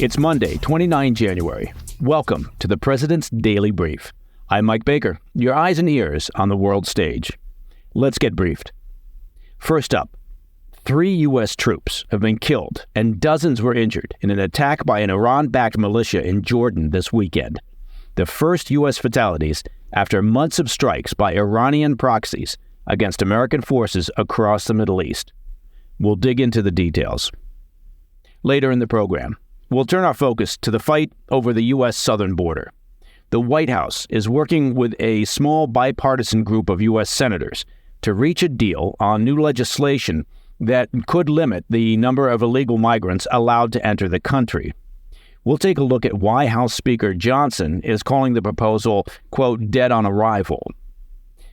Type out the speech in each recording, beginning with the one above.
It's Monday, 29 January. Welcome to the President's Daily Brief. I'm Mike Baker, your eyes and ears on the world stage. Let's get briefed. First up, 3 U.S. troops have been killed and dozens were injured in an attack by an Iran-backed militia in Jordan this weekend. The first U.S. fatalities after months of strikes by Iranian-proxies against American forces across the Middle East. We'll dig into the details. Later in the program, we'll turn our focus to the fight over the U.S. southern border. The White House is working with a small bipartisan group of U.S. senators to reach a deal on new legislation that could limit the number of illegal migrants allowed to enter the country. We'll take a look at why House Speaker Johnson is calling the proposal, quote, dead on arrival.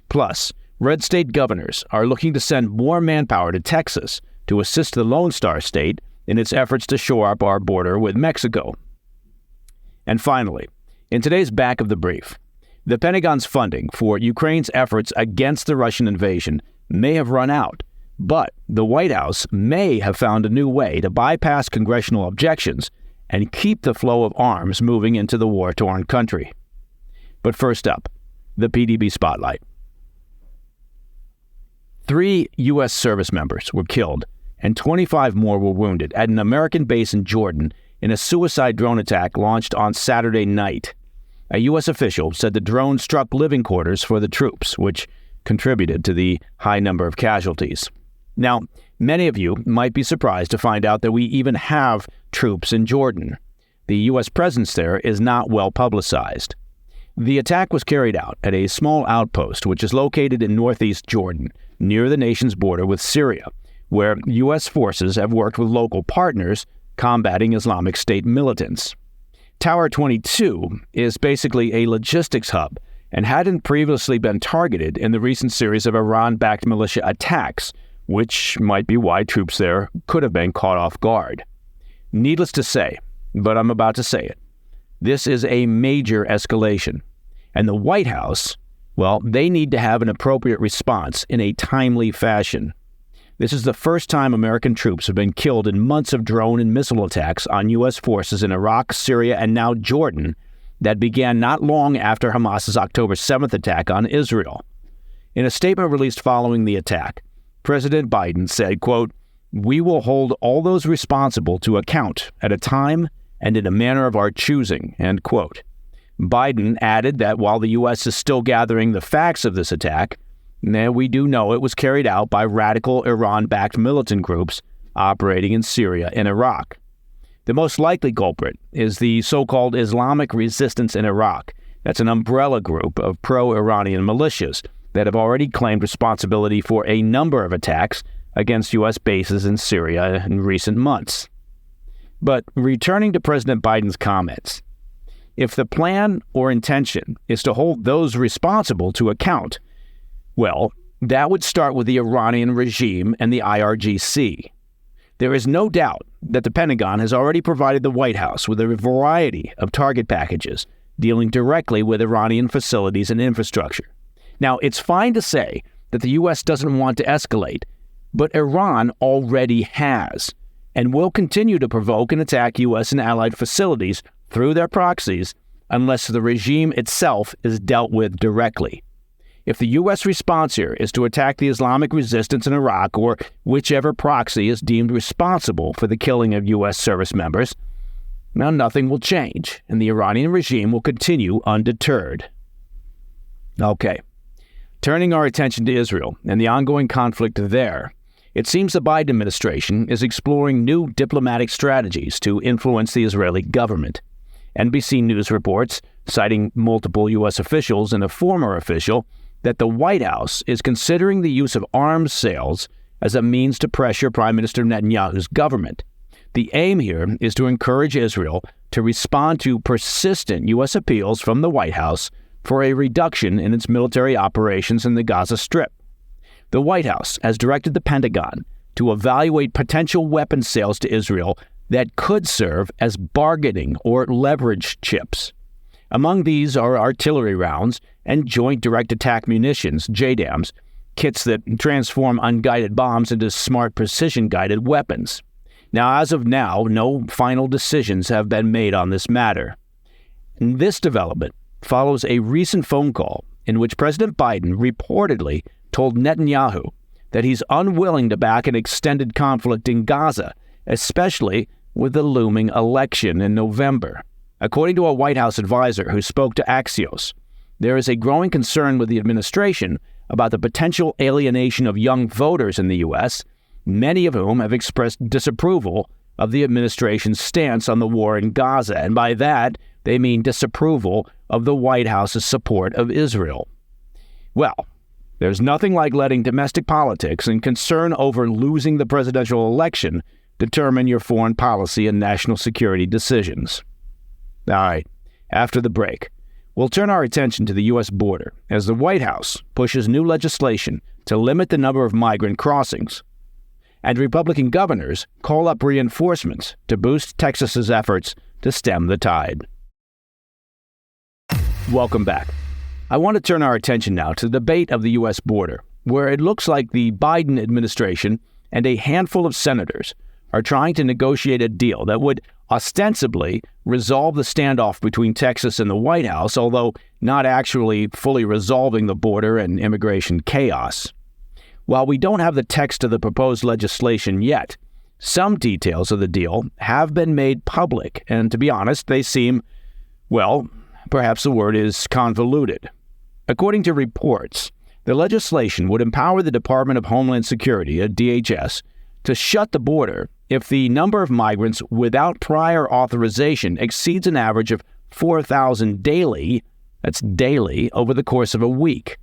Plus, red state governors are looking to send more manpower to Texas to assist the Lone Star State in its efforts to shore up our border with Mexico. And finally, in today's back of the brief, the Pentagon's funding for Ukraine's efforts against the Russian invasion may have run out, but the White House may have found a new way to bypass congressional objections and keep the flow of arms moving into the war-torn country. But first up, the PDB spotlight. 3 U.S. service members were killed and 25 more were wounded at an American base in Jordan in a suicide drone attack launched on Saturday night. A U.S. official said the drone struck living quarters for the troops, which contributed to the high number of casualties. Now, many of you might be surprised to find out that we even have troops in Jordan. The U.S. presence there is not well publicized. The attack was carried out at a small outpost which is located in northeast Jordan, near the nation's border with Syria, where U.S. forces have worked with local partners combating Islamic State militants. Tower 22 is basically a logistics hub and hadn't previously been targeted in the recent series of Iran-backed militia attacks, which might be why troops there could have been caught off guard. Needless to say, but I'm about to say it, this is a major escalation. And the White House, well, they need to have an appropriate response in a timely fashion. This is the first time American troops have been killed in months of drone and missile attacks on U.S. forces in Iraq, Syria, and now Jordan that began not long after Hamas's October 7th attack on Israel. In a statement released following the attack, President Biden said, quote, "We will hold all those responsible to account at a time and in a manner of our choosing," end quote. Biden added that while the U.S. is still gathering the facts of this attack, we do know it was carried out by radical Iran-backed militant groups operating in Syria and Iraq. The most likely culprit is the so-called Islamic Resistance in Iraq. That's an umbrella group of pro-Iranian militias that have already claimed responsibility for a number of attacks against U.S. bases in Syria in recent months. But returning to President Biden's comments, if the plan or intention is to hold those responsible to account, well, that would start with the Iranian regime and the IRGC. There is no doubt that the Pentagon has already provided the White House with a variety of target packages dealing directly with Iranian facilities and infrastructure. Now, it's fine to say that the U.S. doesn't want to escalate, but Iran already has and will continue to provoke and attack U.S. and allied facilities through their proxies unless the regime itself is dealt with directly. If the U.S. response here is to attack the Islamic resistance in Iraq or whichever proxy is deemed responsible for the killing of U.S. service members, now nothing will change, and the Iranian regime will continue undeterred. Okay, turning our attention to Israel and the ongoing conflict there, it seems the Biden administration is exploring new diplomatic strategies to influence the Israeli government. NBC News reports, citing multiple U.S. officials and a former official, that the White House is considering the use of arms sales as a means to pressure Prime Minister Netanyahu's government. The aim here is to encourage Israel to respond to persistent U.S. appeals from the White House for a reduction in its military operations in the Gaza Strip. The White House has directed the Pentagon to evaluate potential weapons sales to Israel that could serve as bargaining or leverage chips. Among these are artillery rounds and Joint Direct Attack Munitions, JDAMs, kits that transform unguided bombs into smart precision-guided weapons. Now, as of now, no final decisions have been made on this matter. This development follows a recent phone call in which President Biden reportedly told Netanyahu that he's unwilling to back an extended conflict in Gaza, especially with the looming election in November. According to a White House advisor who spoke to Axios, there is a growing concern with the administration about the potential alienation of young voters in the U.S., many of whom have expressed disapproval of the administration's stance on the war in Gaza, and by that, they mean disapproval of the White House's support of Israel. Well, there's nothing like letting domestic politics and concern over losing the presidential election determine your foreign policy and national security decisions. All right, after the break, we'll turn our attention to the U.S. border as the White House pushes new legislation to limit the number of migrant crossings, and Republican governors call up reinforcements to boost Texas's efforts to stem the tide. Welcome back. I want to turn our attention now to the debate of the U.S. border, where it looks like the Biden administration and a handful of senators are trying to negotiate a deal that would ostensibly resolve the standoff between Texas and the White House, although not actually fully resolving the border and immigration chaos. While we don't have the text of the proposed legislation yet, some details of the deal have been made public, and to be honest, they seem, well, perhaps the word is convoluted. According to reports, the legislation would empower the Department of Homeland Security, DHS, to shut the border if the number of migrants without prior authorization exceeds an average of 4,000 daily, that's daily, over the course of a week.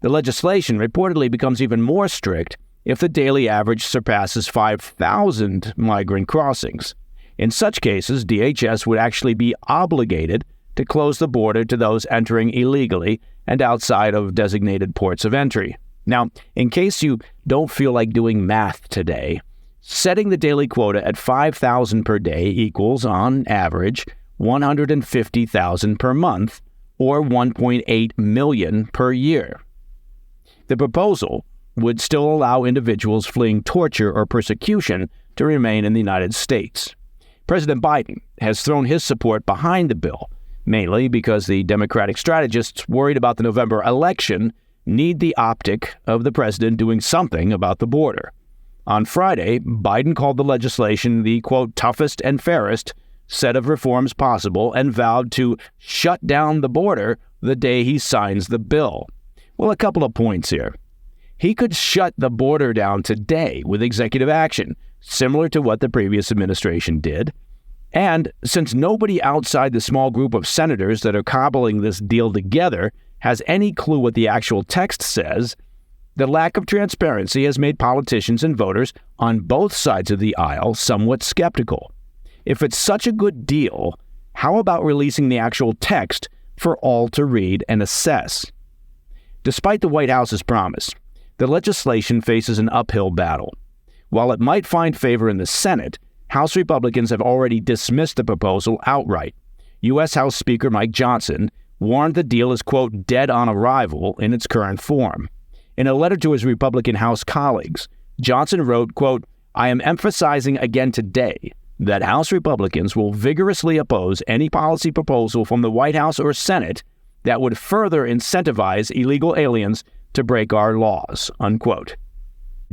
The legislation reportedly becomes even more strict if the daily average surpasses 5,000 migrant crossings. In such cases, DHS would actually be obligated to close the border to those entering illegally and outside of designated ports of entry. Now, in case you don't feel like doing math today, setting the daily quota at 5,000 per day equals, on average, 150,000 per month, or 1.8 million per year. The proposal would still allow individuals fleeing torture or persecution to remain in the United States. President Biden has thrown his support behind the bill, mainly because the Democratic strategists worried about the November election need the optic of the president doing something about the border. On Friday, Biden called the legislation the, quote, toughest and fairest set of reforms possible and vowed to shut down the border the day he signs the bill. Well, a couple of points here. He could shut the border down today with executive action, similar to what the previous administration did. And since nobody outside the small group of senators that are cobbling this deal together has any clue what the actual text says, the lack of transparency has made politicians and voters on both sides of the aisle somewhat skeptical. If it's such a good deal, how about releasing the actual text for all to read and assess? Despite the White House's promise, the legislation faces an uphill battle. While it might find favor in the Senate, House Republicans have already dismissed the proposal outright. U.S. House Speaker Mike Johnson warned the deal is, quote, dead on arrival in its current form. In a letter to his Republican House colleagues, Johnson wrote, quote, I am emphasizing again today that House Republicans will vigorously oppose any policy proposal from the White House or Senate that would further incentivize illegal aliens to break our laws, unquote.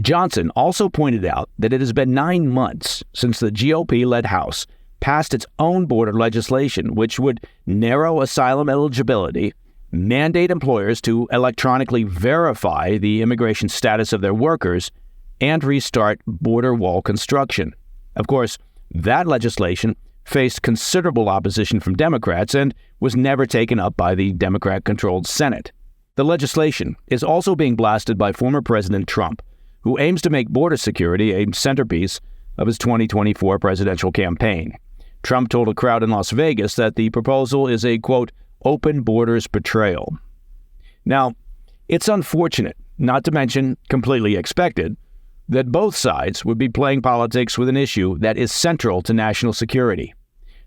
Johnson also pointed out that it has been 9 months since the GOP-led House passed its own border legislation, which would narrow asylum eligibility, mandate employers to electronically verify the immigration status of their workers, and restart border wall construction. Of course, that legislation faced considerable opposition from Democrats and was never taken up by the Democrat-controlled Senate. The legislation is also being blasted by former President Trump, who aims to make border security a centerpiece of his 2024 presidential campaign. Trump told a crowd in Las Vegas that the proposal is a, quote, open borders betrayal. Now, it's unfortunate, not to mention completely expected, that both sides would be playing politics with an issue that is central to national security.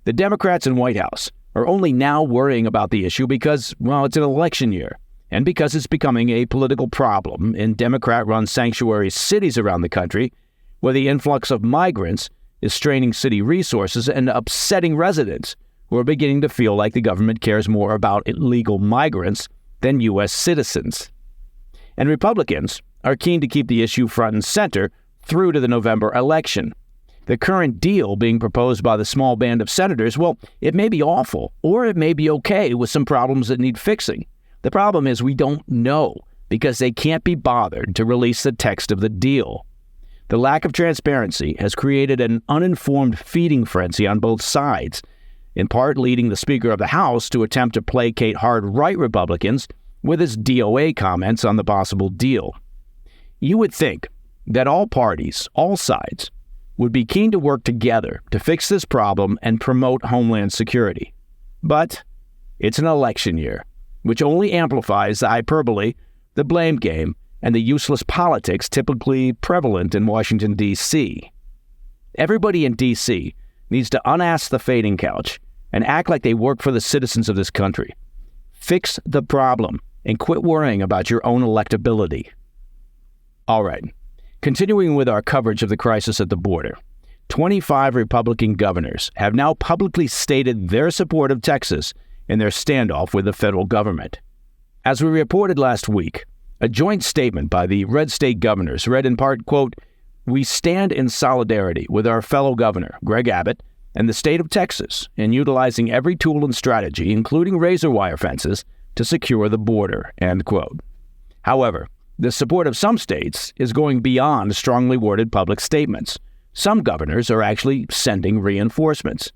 The Democrats in White House are only now worrying about the issue because, well, it's an election year, and because it's becoming a political problem in Democrat-run sanctuary cities around the country, where the influx of migrants is straining city resources and upsetting residents who are beginning to feel like the government cares more about illegal migrants than U.S. citizens. And Republicans are keen to keep the issue front and center through to the November election. The current deal being proposed by the small band of senators, well, it may be awful, or it may be okay with some problems that need fixing. The problem is we don't know, because they can't be bothered to release the text of the deal. The lack of transparency has created an uninformed feeding frenzy on both sides, in part leading the Speaker of the House to attempt to placate hard-right Republicans with his DOA comments on the possible deal. You would think that all parties, all sides, would be keen to work together to fix this problem and promote homeland security. But it's an election year, which only amplifies the hyperbole, the blame game, and the useless politics typically prevalent in Washington, D.C. Everybody in D.C. needs to unass the fading couch and act like they work for the citizens of this country. Fix the problem and quit worrying about your own electability. All right, continuing with our coverage of the crisis at the border, 25 Republican governors have now publicly stated their support of Texas in their standoff with the federal government. As we reported last week, a joint statement by the red state governors read in part, quote, "We stand in solidarity with our fellow governor, Greg Abbott, and the state of Texas in utilizing every tool and strategy, including razor wire fences, to secure the border," end quote. However, the support of some states is going beyond strongly worded public statements. Some governors are actually sending reinforcements.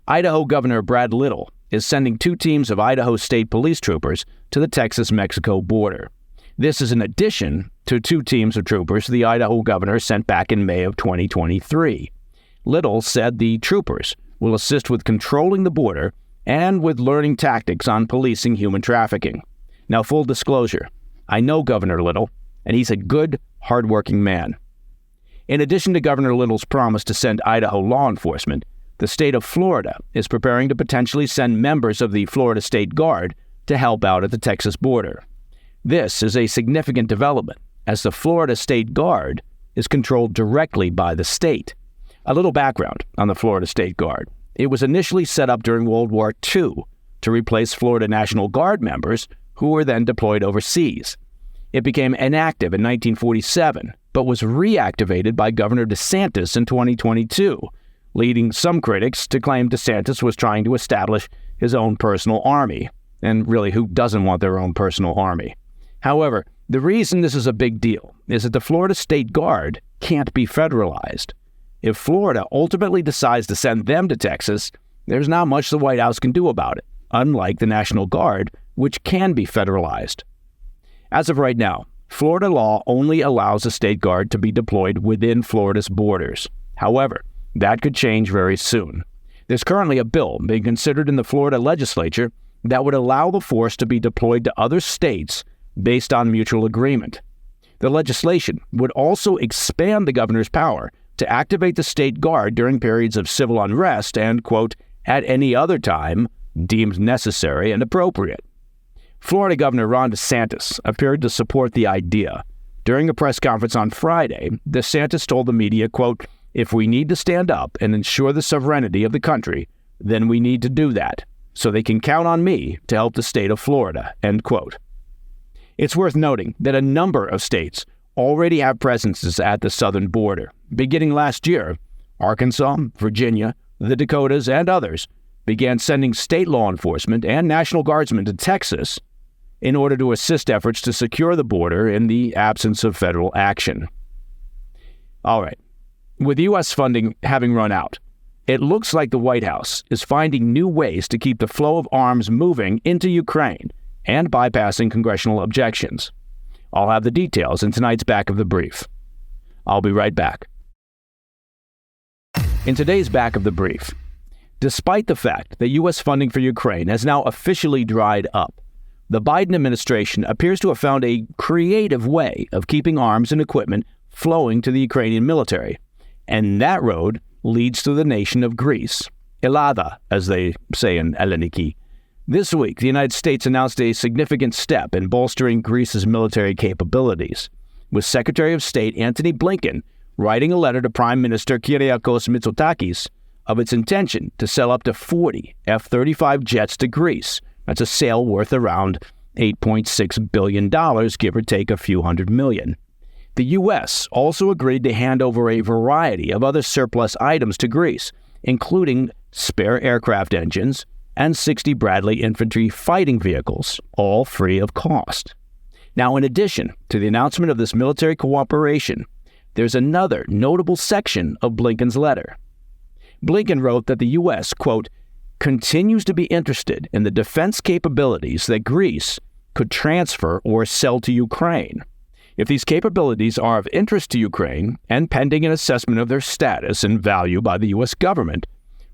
Idaho Governor Brad Little is sending 2 teams of Idaho State Police troopers to the Texas-Mexico border. This is in addition to 2 teams of troopers the Idaho governor sent back in May of 2023. Little said the troopers will assist with controlling the border and with learning tactics on policing human trafficking. Now, full disclosure, I know Governor Little, and he's a good, hardworking man. In addition to Governor Little's promise to send Idaho law enforcement, the state of Florida is preparing to potentially send members of the Florida State Guard to help out at the Texas border. This is a significant development, as the Florida State Guard is controlled directly by the state. A little background on the Florida State Guard. It was initially set up during World War II to replace Florida National Guard members who were then deployed overseas. It became inactive in 1947, but was reactivated by Governor DeSantis in 2022, leading some critics to claim DeSantis was trying to establish his own personal army. And really, who doesn't want their own personal army? However, the reason this is a big deal is that the Florida State Guard can't be federalized. If Florida ultimately decides to send them to Texas, there's not much the White House can do about it, unlike the National Guard, which can be federalized. As of right now, Florida law only allows the State Guard to be deployed within Florida's borders. However, that could change very soon. There's currently a bill being considered in the Florida legislature that would allow the force to be deployed to other states based on mutual agreement. The legislation would also expand the governor's power to activate the State Guard during periods of civil unrest and, quote, at any other time deemed necessary and appropriate. Florida Governor Ron DeSantis appeared to support the idea. During a press conference on Friday, DeSantis told the media, quote, "If we need to stand up and ensure the sovereignty of the country, then we need to do that, so they can count on me to help the state of Florida," end quote. It's worth noting that a number of states already have presences at the southern border. Beginning last year, Arkansas, Virginia, the Dakotas, and others began sending state law enforcement and National Guardsmen to Texas in order to assist efforts to secure the border in the absence of federal action. All right. With U.S. funding having run out, it looks like the White House is finding new ways to keep the flow of arms moving into Ukraine and bypassing congressional objections. I'll have the details in tonight's Back of the Brief. I'll be right back. In today's Back of the Brief, despite the fact that U.S. funding for Ukraine has now officially dried up, the Biden administration appears to have found a creative way of keeping arms and equipment flowing to the Ukrainian military. And that road leads to the nation of Greece, Elada, as they say in Elleniki. This week, the United States announced a significant step in bolstering Greece's military capabilities, with Secretary of State Antony Blinken writing a letter to Prime Minister Kyriakos Mitsotakis of its intention to sell up to 40 F-35 jets to Greece. That's a sale worth around $8.6 billion, give or take a few hundred million. The U.S. also agreed to hand over a variety of other surplus items to Greece, including spare aircraft engines and 60 Bradley infantry fighting vehicles, all free of cost. Now, in addition to the announcement of this military cooperation, there's another notable section of Blinken's letter. Blinken wrote that the U.S., quote, continues to be interested in the defense capabilities that Greece could transfer or sell to Ukraine. If these capabilities are of interest to Ukraine and pending an assessment of their status and value by the U.S. government,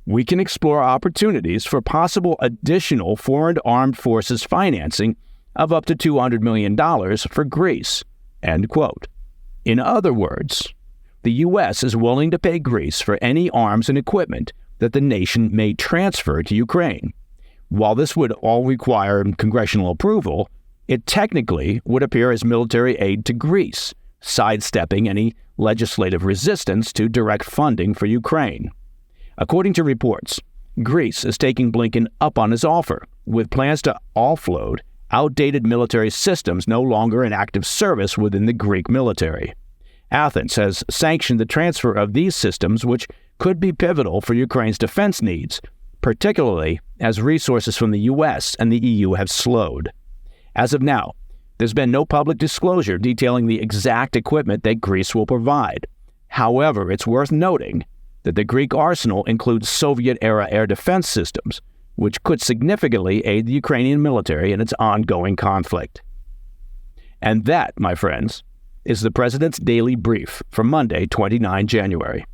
we can explore opportunities for possible additional foreign armed forces financing of up to $200 million for Greece, end quote. In other words, the U.S. is willing to pay Greece for any arms and equipment that the nation may transfer to Ukraine. While this would all require congressional approval, it technically would appear as military aid to Greece, sidestepping any legislative resistance to direct funding for Ukraine. According to reports, Greece is taking Blinken up on his offer, with plans to offload outdated military systems no longer in active service within the Greek military. Athens has sanctioned the transfer of these systems, which could be pivotal for Ukraine's defense needs, particularly as resources from the U.S. and the EU have slowed. As of now, there's been no public disclosure detailing the exact equipment that Greece will provide. However, it's worth noting that the Greek arsenal includes Soviet-era air defense systems, which could significantly aid the Ukrainian military in its ongoing conflict. And that, my friends, is the President's Daily Brief for Monday, 29 January.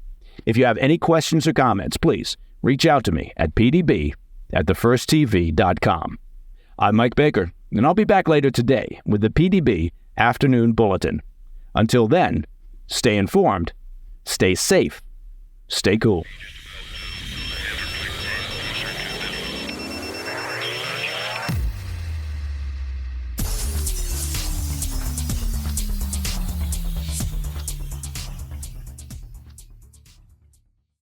If you have any questions or comments, please reach out to me at pdb@thefirsttv.com. I'm Mike Baker, and I'll be back later today with the PDB Afternoon Bulletin. Until then, stay informed, stay safe, stay cool.